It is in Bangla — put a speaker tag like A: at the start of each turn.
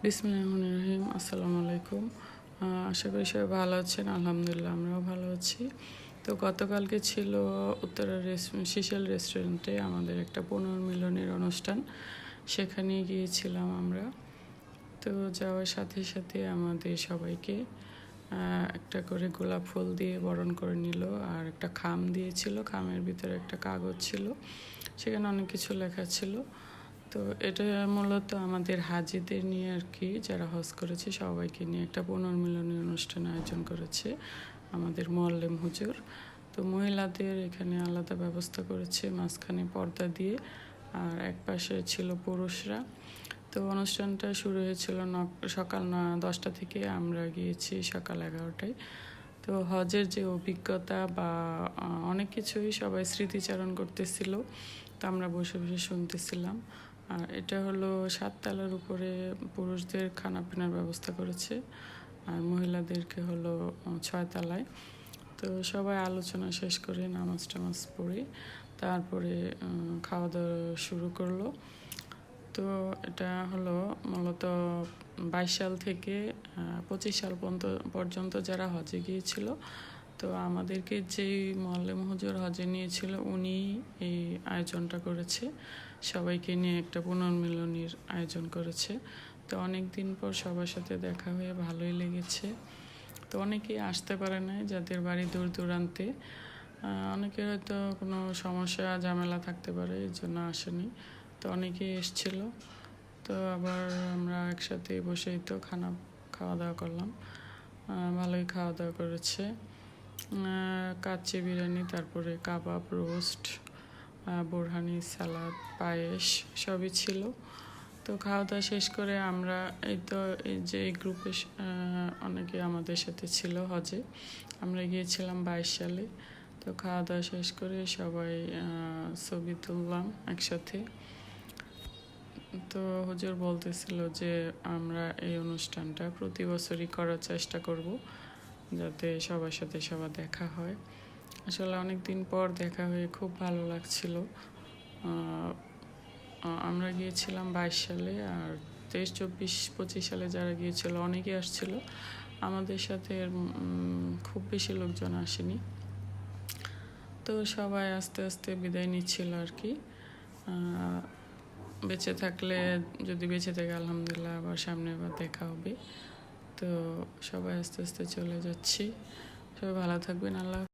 A: বিসমিল্লাহির রহিম। আসসালামু আলাইকুম। আশা করি সবাই ভালো আছেন। আলহামদুলিল্লাহ আমরাও ভালো আছি। তো গতকালকে ছিল উত্তরা সিসেল রেস্টুরেন্টে আমাদের একটা পুনর্মিলনের অনুষ্ঠান, সেখানে গিয়েছিলাম আমরা। তো যাওয়ার সাথে সাথে আমাদের সবাইকে একটা করে গোলাপ ফুল দিয়ে বরণ করে নিল, আর একটা খাম দিয়েছিল, খামের ভিতরে একটা কাগজ ছিল, সেখানে অনেক কিছু লেখা ছিল। তো এটা মূলত আমাদের হাজিদের নিয়ে আর কি, যারা হজ করেছে সবাইকে নিয়ে একটা পুনর্মিলনী অনুষ্ঠান আয়োজন করেছে আমাদের মোয়াল্লেম হুজুর। তো মহিলাদের এখানে আলাদা ব্যবস্থা করেছে, মাঝখানে পর্দা দিয়ে, আর এক পাশে ছিল পুরুষরা। তো অনুষ্ঠানটা শুরু হয়েছিল সকাল 10টা থেকে, আমরা গিয়েছি সকাল 11টায়। তো হজের যে অভিজ্ঞতা বা অনেক কিছুই সবাই স্মৃতিচারণ করতেছিল, তো আমরা বসে বসে শুনতেছিলাম। আর এটা হলো 7 তলার উপরে পুরুষদের খানাপিনার ব্যবস্থা করেছে, আর মহিলাদেরকে হলো 6 তলায়। তো সবাই আলোচনা শেষ করে নামাজ টামাজ পড়ে তারপরে খাওয়া দাওয়া শুরু করলো। তো এটা হলো মূলত 22 সাল থেকে 25 সাল পর্যন্ত যারা হজে গিয়েছিল, তো আমাদেরকে যেই মোয়াল্লেম হুজুর হজে নিয়েছিল উনি এই আয়োজনটা করেছে, সবাইকে নিয়ে একটা পুনর্মিলনীর আয়োজন করেছে। তো অনেক দিন পর সবার সাথে দেখা হয়ে ভালোই লেগেছে। তো অনেকেই আসতে পারে না, যাদের বাড়ি দূর দূরান্তে, অনেকের হয়তো কোনো সমস্যা ঝামেলা থাকতে পারে, এই জন্য আসেনি। তো অনেকেই এসছিল। তো আবার আমরা একসাথে বসেই তো খাওয়া দাওয়া করলাম, ভালোই খাওয়া দাওয়া করেছে। কাচ্চি বিরিয়ানি, তারপরে কাবাব, রোস্ট, বোরহানি, সালাদ, পায়েস সবই ছিল। তো খাওয়া দাওয়া শেষ করে আমরা এই যে এই গ্রুপে অনেকে আমাদের সাথে ছিল হজে, আমরা গিয়েছিলাম 22 সালে। তো খাওয়া দাওয়া শেষ করে সবাই ছবি তুললাম একসাথে। তো হুজুর বলতেছিল যে আমরা এই অনুষ্ঠানটা প্রতি বছরই করার চেষ্টা করব, যাতে সবার সাথে সবার দেখা হয়। আসলে অনেক দিন পর দেখা হয়ে খুব ভালো লাগছিল। আমরা গিয়েছিলাম 22 সালে, আর 23, 24, 25 সালে যারা গিয়েছিল অনেকে আসছিল। আমাদের সাথে খুব বেশি লোকজন আসেনি। তো সবাই আস্তে আস্তে বিদায় নিচ্ছিল আর কি। বেঁচে থাকলে, যদি বেঁচে থাকে আলহামদুলিল্লাহ, আবার সামনে আবার দেখা হবে। তো সবাই আস্তে আস্তে চলে যাচ্ছি। সবাই ভালো থাকবেন। আল্লাহ।